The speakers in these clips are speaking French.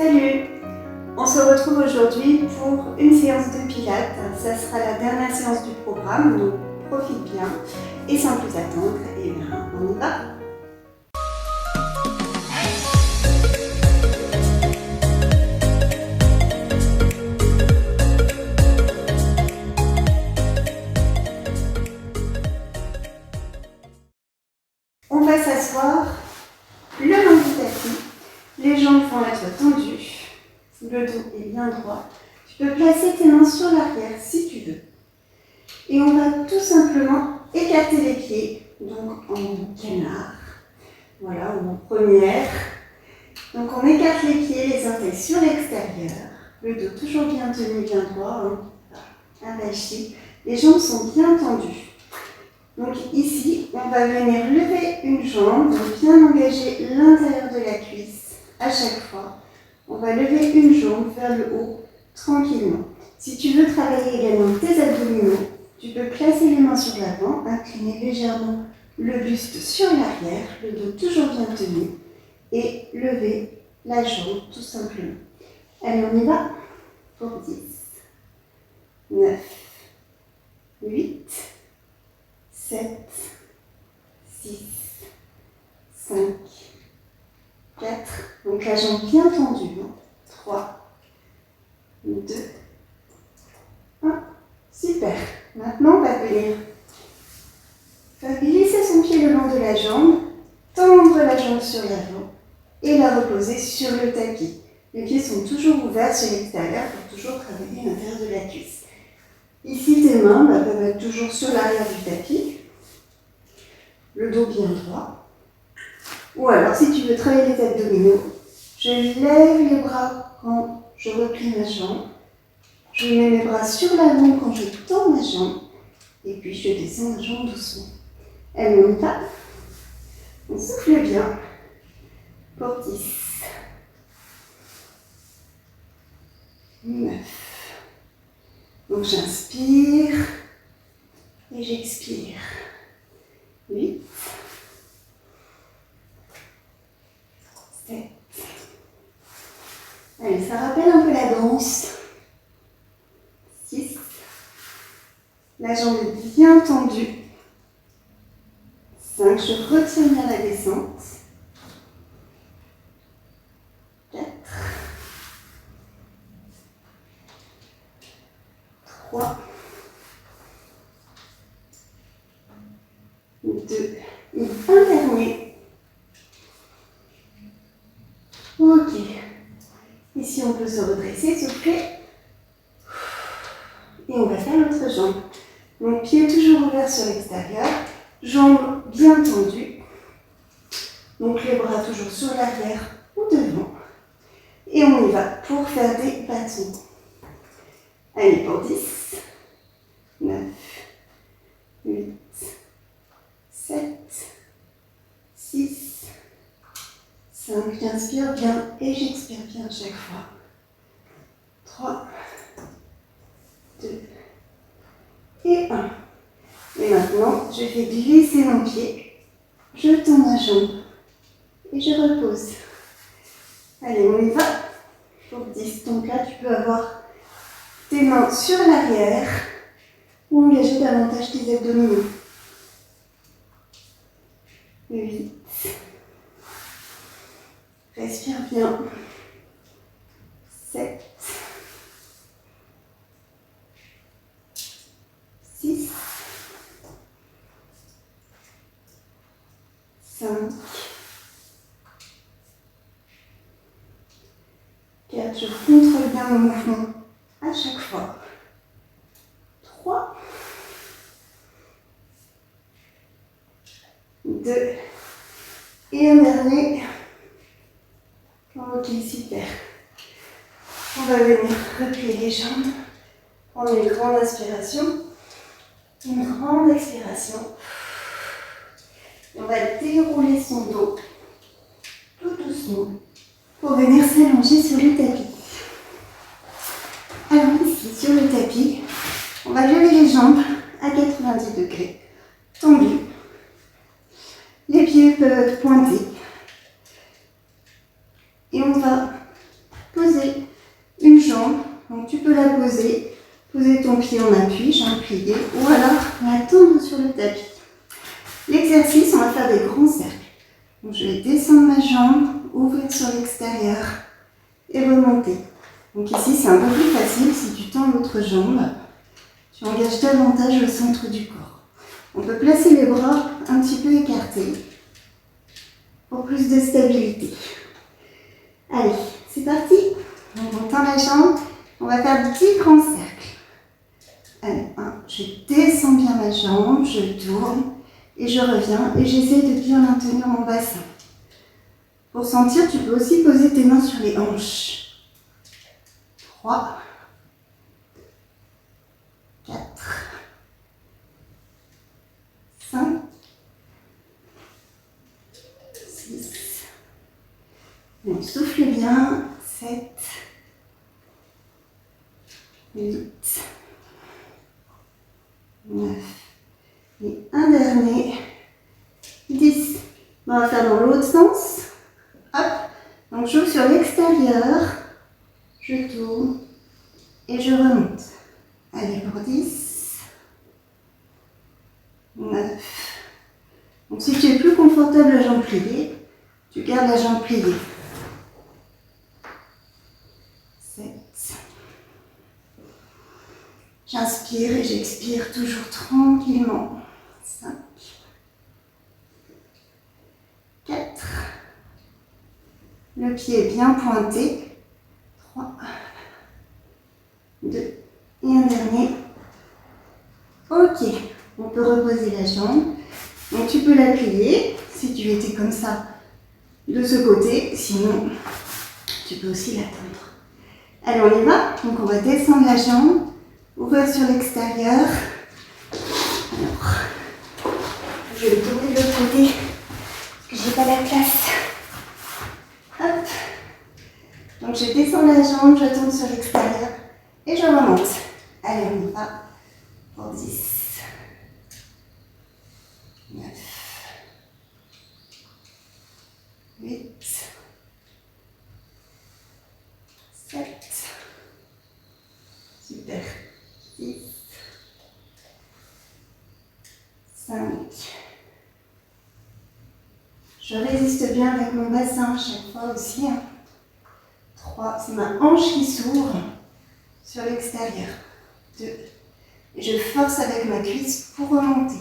Salut! On se retrouve aujourd'hui pour une séance de pilates. Ça sera la dernière séance du programme, donc profite bien. Et sans plus attendre, eh bien, on y va! On va s'asseoir le long du tapis. Les jambes vont être tendues. Le dos est bien droit. Tu peux placer tes mains sur l'arrière si tu veux. Et on va tout simplement écarter les pieds, donc en canard. Voilà, ou en première. Donc on écarte les pieds, les orteils sur l'extérieur. Le dos toujours bien tenu, bien droit. Avachi. Les jambes sont bien tendues. Donc ici, on va venir lever une jambe, donc bien engager l'intérieur de la cuisse à chaque fois. On va lever une jambe vers le haut, tranquillement. Si tu veux travailler également tes abdominaux, tu peux placer les mains sur l'avant, incliner légèrement le buste sur l'arrière, le dos toujours bien tenu, et lever la jambe tout simplement. Allez, on y va pour 10, 9, 8, 7, 6, 5, 4, donc la jambe bien tendue, 3, 2, 1, super. Maintenant, on va venir faire glisser son pied le long de la jambe, tendre la jambe sur l'avant et la reposer sur le tapis. Les pieds sont toujours ouverts sur l'extérieur pour toujours travailler l'intérieur de la cuisse. Ici, tes mains peuvent être toujours sur l'arrière du tapis, le dos bien droit. Ou alors, si tu veux travailler les abdominaux, je lève les bras quand je replie ma jambe. Je mets mes bras sur l'avant quand je tends ma jambe. Et puis, je descends ma jambe doucement. Allez, on y va. On souffle bien. Pour 10. 9. Donc, j'inspire. Et j'expire. 8. 7. Allez, ça rappelle un peu la danse. 6. La jambe est bien tendue. 5. Je retiens bien la descente. 4. 3. 2. Et un dernier. Ok. Ici, on peut se redresser, souffler. Et on va faire l'autre jambe. Donc, pied toujours ouvert sur l'extérieur. Jambes bien tendues. Donc, les bras toujours sur l'arrière ou devant. Et on y va pour faire des bâtons. Allez, pour 10, 9, 8, 7, 6, 5. J'inspire bien et j'expire bien à chaque fois. 3, 2 et 1. Et maintenant, je fais glisser mon pied. Je tends ma jambe et je repose. Allez, on y va pour 10. Donc là, tu peux avoir tes mains sur l'arrière ou engager davantage tes abdominaux. 8. Respire bien. 7. 6. 5. 4. Je contrôle bien mon mouvement à chaque fois. 3. 2. Et un dernier. Ok, super. On va venir replier les jambes. Prendre une grande inspiration. Une grande expiration. On va dérouler son dos tout doucement pour venir s'allonger sur le tapis. Alors ici, sur le tapis, on va lever les jambes à 90 degrés, tendues. Les pieds peuvent être pointés. Et on va la poser. Poser ton pied en appui, jambe pliée, ou alors la tendre sur le tapis. L'exercice, on va faire des grands cercles. Donc, je vais descendre ma jambe, ouvrir sur l'extérieur et remonter. Donc ici, c'est un peu plus facile si tu tends l'autre jambe. Tu engages davantage le centre du corps. On peut placer les bras un petit peu écartés pour plus de stabilité. Allez, c'est parti. Donc, on tend la jambe. On va faire 10 grands cercles. Allez, je descends bien ma jambe, je tourne et je reviens et j'essaie de bien maintenir mon bassin. Pour sentir, tu peux aussi poser tes mains sur les hanches. 3, 4, 5, 6, donc souffle bien, 7, 8, 9, et un dernier, 10. On va faire dans l'autre sens. Hop, donc j'ouvre sur l'extérieur, je tourne et je remonte. Allez, pour 10, 9. Donc si tu es plus confortable la jambe pliée, tu gardes la jambe pliée. 7. J'inspire et j'expire toujours tranquillement. 5, 4. Le pied est bien pointé. 3, 2 et un dernier. Ok, on peut reposer la jambe. Donc tu peux la plier si tu étais comme ça de ce côté. Sinon, tu peux aussi la tendre. Allez, on y va. Donc on va descendre la jambe, ouvrir sur l'extérieur. Alors, je vais tourner de l'autre côté parce que j'ai pas la place. Hop. Donc je descends la jambe, je tombe sur l'extérieur et je remonte. Allez, on y va pour 10, 9, 8, 7, super, 6, 5. Je résiste bien avec mon bassin chaque fois aussi. 3, c'est ma hanche qui s'ouvre sur l'extérieur. 2, et je force avec ma cuisse pour remonter.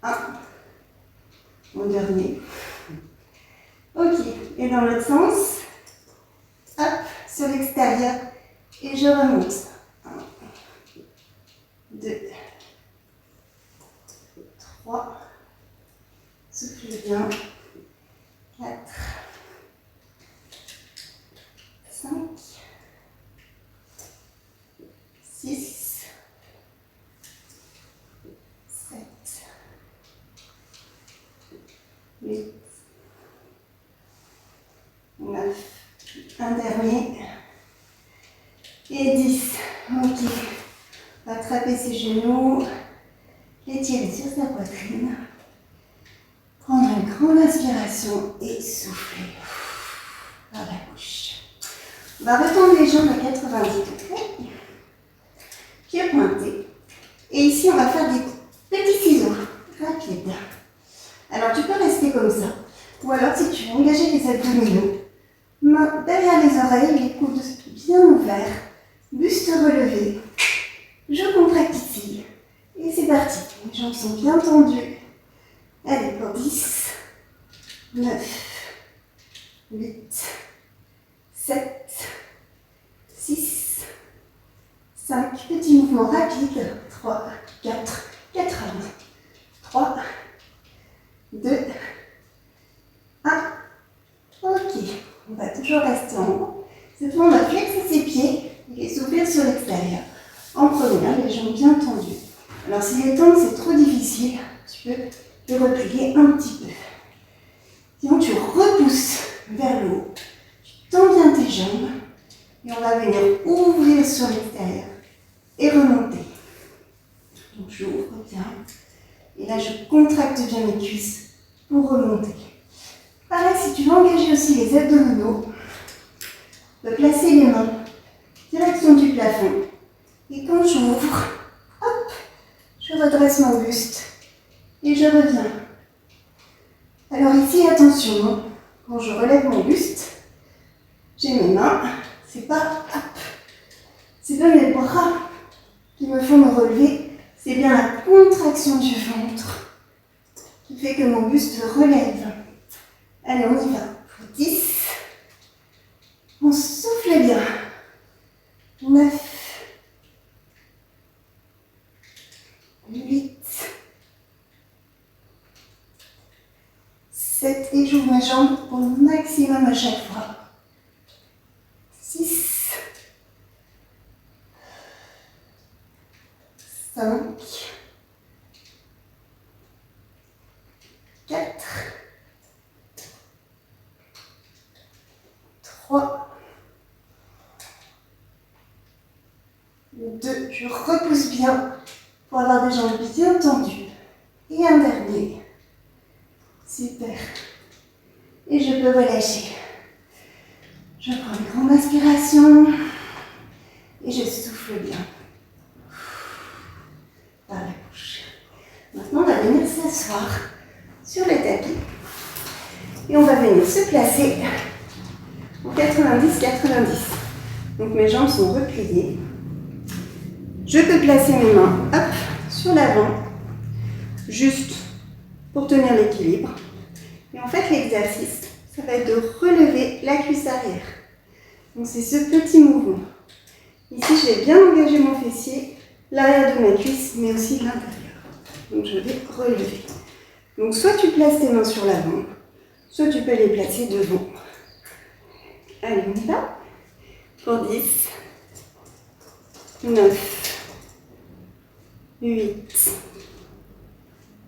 1, mon dernier. Ok, et dans l'autre sens, hop, sur l'extérieur, et je remonte. 1, 2, 3, souffle bien. 4, 5, 6, 7, 8, 9, un dernier, et 10. Ok, on va attraper ses genoux, les tirer sur sa poitrine, prendre une grande inspiration et souffler par la bouche. On va retendre les jambes à 90 degrés, pieds pointés, et ici on va faire des petits ciseaux rapides. Alors tu peux rester comme ça, ou alors si tu veux engager les abdominaux, mains derrière les oreilles, les coudes bien ouverts, buste relevé, je contracte ici, et c'est parti. Les jambes sont bien tendues. Allez, pour 10, 9, 8, 7, 6, 5, petits mouvements rapides, 3, 4, 4 3, 2, 1. Ok, on va toujours rester en haut. Cette fois, on va flexer ses pieds et les ouvrir sur l'extérieur. En première, les jambes bien tendues. Alors, si les tendre, c'est trop difficile, tu peux te replier un petit peu. Sinon, tu repousses vers le haut. Tu tends bien tes jambes et on va venir ouvrir sur l'extérieur et remonter. Donc, j'ouvre bien. Et là, je contracte bien mes cuisses pour remonter. Pareil, si tu veux engager aussi les abdominaux, tu peux placer les mains direction du plafond redresse mon buste et je reviens. Alors ici, attention, quand je relève mon buste, j'ai mes mains, c'est pas mes bras qui me font me relever, c'est bien la contraction du ventre qui fait que mon buste se relève. Allez, on y va. Pour 10. On souffle bien. 9. 8. 7. Et j'ouvre mes jambes au maximum à chaque fois. 6. 5. 4. 3. 2. Je repousse bien pour avoir des jambes bien tendues. Et un dernier. Super. Et je peux relâcher. Je prends une grande inspiration et je souffle bien. Par la bouche. Maintenant, on va venir s'asseoir sur le tapis et on va venir se placer en 90-90. Donc mes jambes sont repliées. Je peux placer mes mains hop, sur l'avant, juste pour tenir l'équilibre. Et en fait, l'exercice, ça va être de relever la cuisse arrière. Donc c'est ce petit mouvement. Ici, je vais bien engager mon fessier, l'arrière de ma cuisse, mais aussi l'intérieur. Donc je vais relever. Donc soit tu places tes mains sur l'avant, soit tu peux les placer devant. Allez, on y va. Pour 10, 9, 8,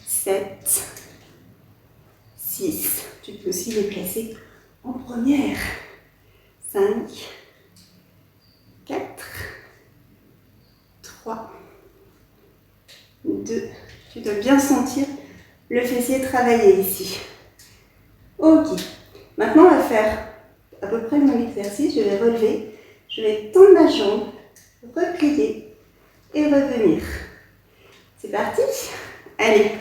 7, 6. Tu peux aussi les placer en première. 5, 4, 3, 2. Tu dois bien sentir le fessier travailler ici. Ok. Maintenant, on va faire à peu près le même exercice. Je vais relever. Je vais tendre ma jambe, replier et revenir. C'est parti? Allez.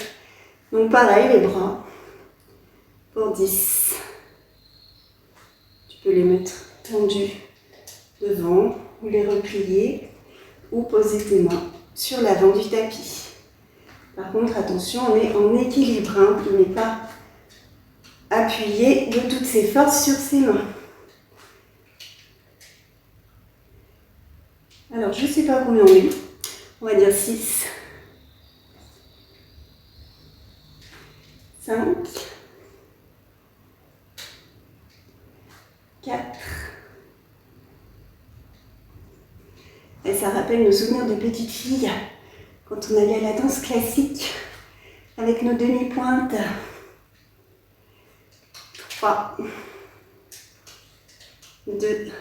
Donc pareil, les bras. Pour 10. Tu peux les mettre tendus devant ou les replier ou poser tes mains sur l'avant du tapis. Par contre, attention, on est en équilibre, hein. Il n'est pas appuyé de toutes ses forces sur ses mains. Alors, je ne sais pas combien on est. On va dire 6, 5, 4. Et ça rappelle nos souvenirs de petites filles quand on allait à la danse classique avec nos demi-pointes. 3, 2.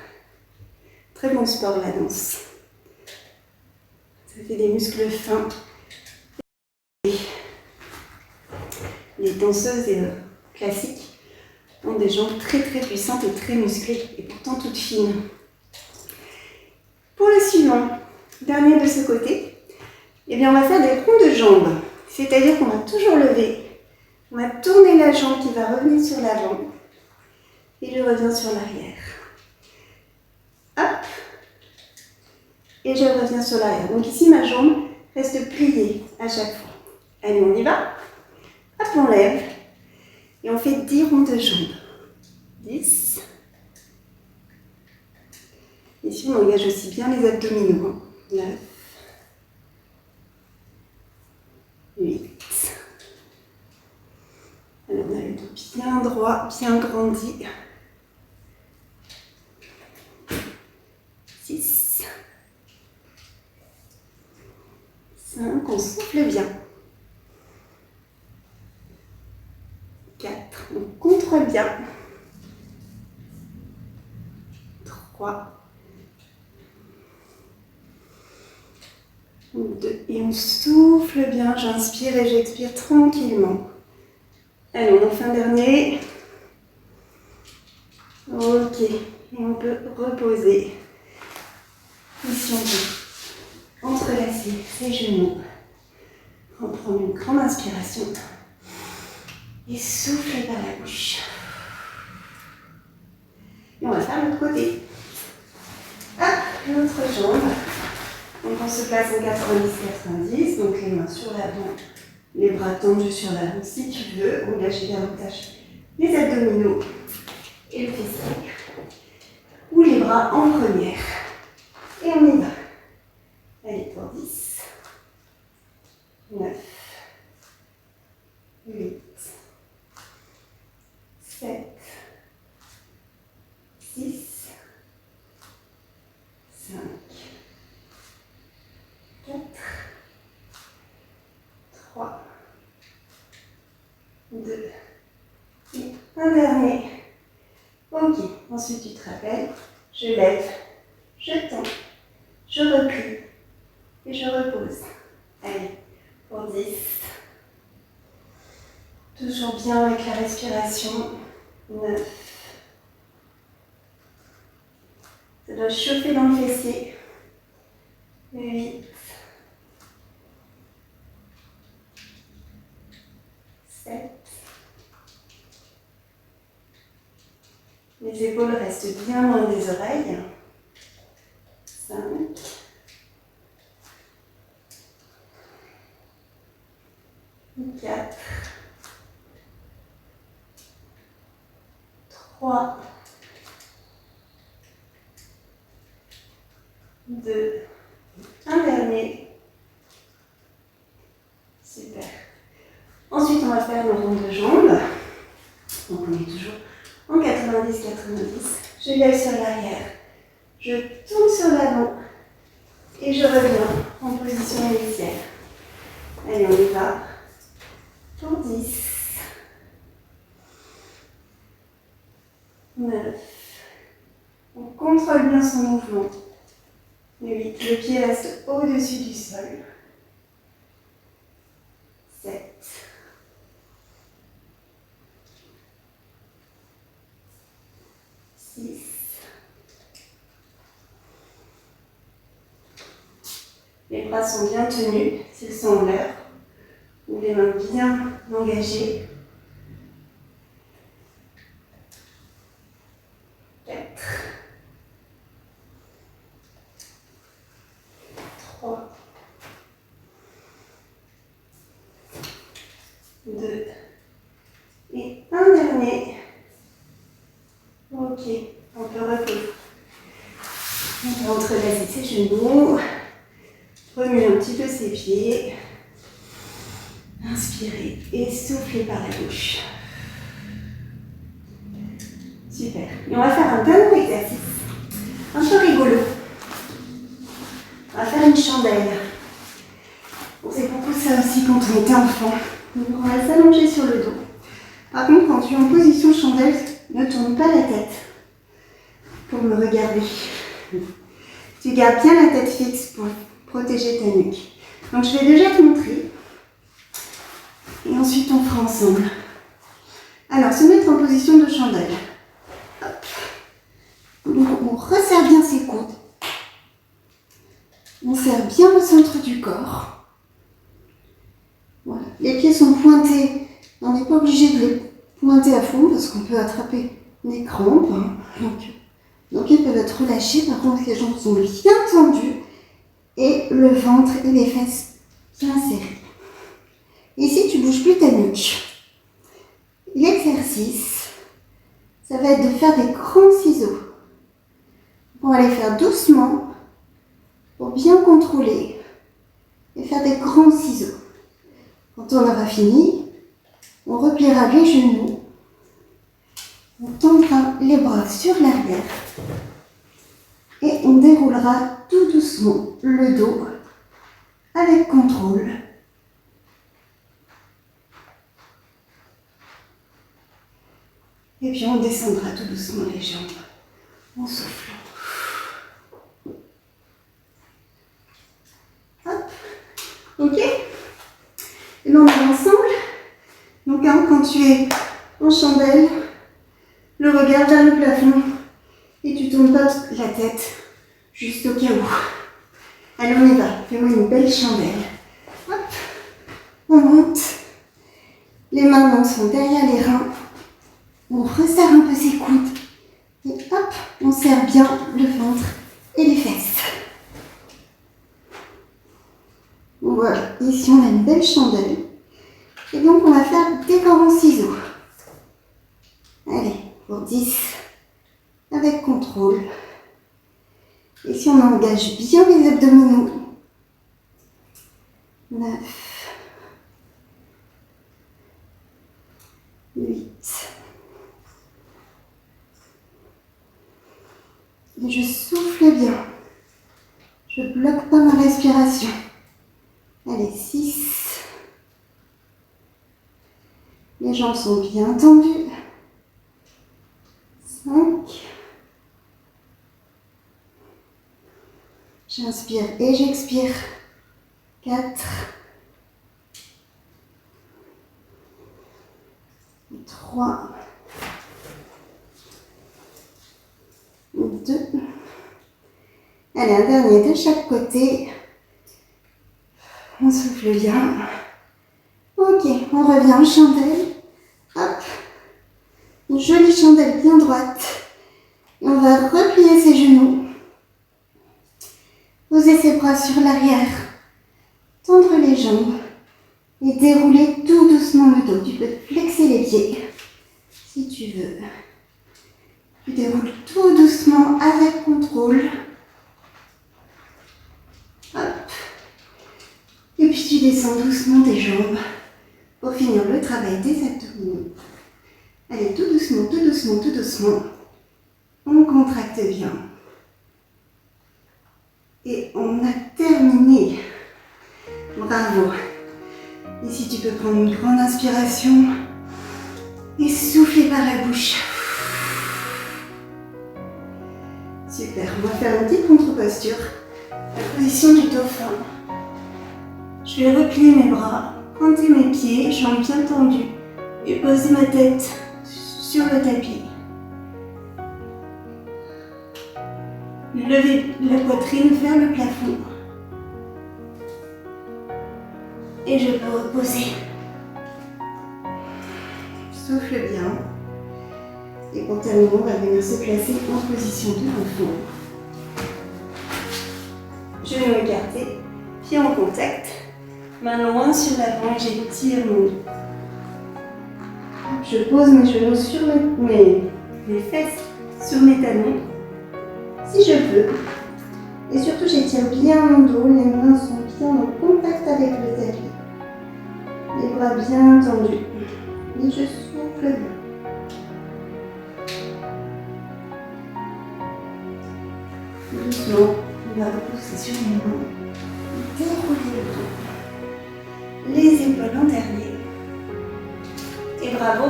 Très bon sport la danse. Ça fait des muscles fins. Les danseuses classiques ont des jambes très très puissantes et très musclées et pourtant toutes fines. Pour le suivant, dernier de ce côté, eh bien on va faire des ronds de jambes. C'est-à-dire qu'on va toujours lever, on va tourner la jambe qui va revenir sur l'avant et je reviens sur l'arrière. Hop, et je reviens sur l'arrière. Donc ici ma jambe reste pliée à chaque fois. Allez, on y va. Hop, on lève et on fait 10 ronds de jambes. 10. Ici, on engage aussi bien les abdominaux. 9, 8. Alors, on a le dos bien droit, bien grandi. 6. 5, on souffle bien. 4, on contrôle bien. 3, 2, et on souffle bien. J'inspire et j'expire tranquillement. Allez, on en fait un dernier. Ok, et on peut reposer. Ici, on peut entrelacer ses genoux. Reprendre une grande inspiration. Et souffler par la bouche. Et on va faire l'autre côté. Hop, l'autre jambe. Donc on se place en 90-90. Donc les mains sur l'avant, les bras tendus sur l'avant si tu veux. Engager davantage les abdominaux et le fessier. Ou les bras en première. Et on y va. Allez, pour 10, 9, 8, 7, 6, 5, 4, 3, 2, et un dernier. Ok, ensuite tu te rappelles, je lève, je tends, je replie et je repose. Allez, pour 10. Toujours bien avec la respiration. 9. Ça doit chauffer dans le fessier. 8. 7. Les épaules restent bien loin des oreilles. 5. 4. 3. 2. Un dernier. Super. Ensuite, on va faire une ronde de jambes. Donc, on est toujours en 90-90. Je lève sur l'arrière. Je tourne sur l'avant. Et je reviens en position initiale. Allez, on y va. Pour 10. 9. On contrôle bien son mouvement. 8. Le pied reste au-dessus du sol. 7. 6. 5. Les bras sont bien tenus, s'ils sont en l'air, ou les mains bien engagées. 4. 3. 2. Et un dernier. Ok, on peut reposer. On peut entrelacer ses genoux. Remuer un petit peu ses pieds. Inspirez et soufflez par la bouche. Super. Et on va faire un dernier exercice. Un peu rigolo. On va faire une chandelle. On faisait beaucoup ça aussi quand on était enfant. Donc on va s'allonger sur le dos. Par contre, quand tu es en position chandelle, ne tourne pas la tête pour me regarder. Tu gardes bien la tête fixe pour protéger ta nuque. Donc je vais déjà te montrer. Et ensuite on fera ensemble. Alors, se mettre en position de chandelle. Hop. Donc on resserre bien ses coudes. On serre bien le centre du corps. Voilà. Les pieds sont pointés. On n'est pas obligé de les pointer à fond parce qu'on peut attraper des crampes. Donc ils peuvent être relâchés. Par contre, les jambes sont bien tendues et le ventre et les fesses bien serrés. Ici, tu ne bouges plus ta nuque. L'exercice, ça va être de faire des grands ciseaux. On va les faire doucement pour bien contrôler et faire des grands ciseaux. Quand on aura fini, on repliera les genoux, on tendra les bras sur l'arrière et on déroulera tout doucement le dos avec contrôle. Et puis on descendra tout doucement les jambes en soufflant. Hop. Ok. Et là on est ensemble. Donc quand tu es en chandelle, le regard vers le plafond et tu tournes pas la tête, juste au cas où. Allez, on y va. Fais-moi une belle chandelle. Hop. remonte. Les mains sont derrière les reins. On resserre un peu ses coudes. Et hop, on serre bien le ventre et les fesses. Voilà, ici on a une belle chandelle. Et donc on va faire des corps en ciseaux. Allez, pour 10, avec contrôle. Et si on engage bien les abdominaux. 9, 8. Et je souffle bien. Je ne bloque pas ma respiration. Allez, 6. Les jambes sont bien tendues. 5. J'inspire et j'expire. 4. 3. 2. Allez, un dernier de chaque côté. On souffle bien. Ok, on revient en chandelle. Hop. Une jolie chandelle bien droite. Et on va replier ses genoux. Poser ses bras sur l'arrière. Tendre les jambes. Et dérouler tout doucement le dos. Tu peux flexer les pieds si tu veux. Tu déroules tout doucement avec contrôle. Hop. Et puis tu descends doucement tes jambes pour finir le travail des abdominaux. Allez, tout doucement, tout doucement, tout doucement. On contracte bien. Et on a terminé. Bravo. Ici, tu peux prendre une grande inspiration et souffler par la bouche. Super. On va faire une petite contre-posture. La position du dauphin. Je vais replier mes bras, pointer mes pieds, jambes bien tendues et poser ma tête sur le tapis. Lever la poitrine vers le plafond. Et je peux reposer. Souffle bien. Et pour terminer, on va venir se placer en position de dauphin. Genoux écartés, pieds en contact. Main loin sur l'avant et j'étire mon dos. Je pose mes genoux sur mes fesses sur mes talons, si je peux. Et surtout, j'étire bien mon dos, les mains sont bien en contact avec le tapis. Les bras bien tendus. Et je souffle bien. Doucement, on va repousser sur les mains. Dérouler le dos. Les épaules en dernier. Et bravo.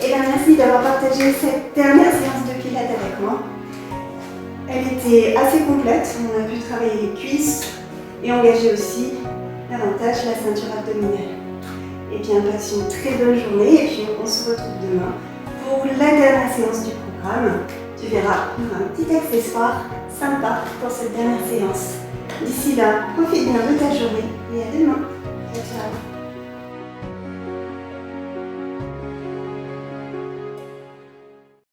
Et bien merci d'avoir partagé cette dernière séance de pilates avec moi. Elle était assez complète. On a pu travailler les cuisses et engager aussi davantage la ceinture abdominale. Et bien passe une très bonne journée et puis on se retrouve demain pour la dernière séance du programme. Tu verras, il y aura un petit accessoire sympa pour cette dernière séance. D'ici là, profite bien de ta journée et à demain. Ciao, ciao.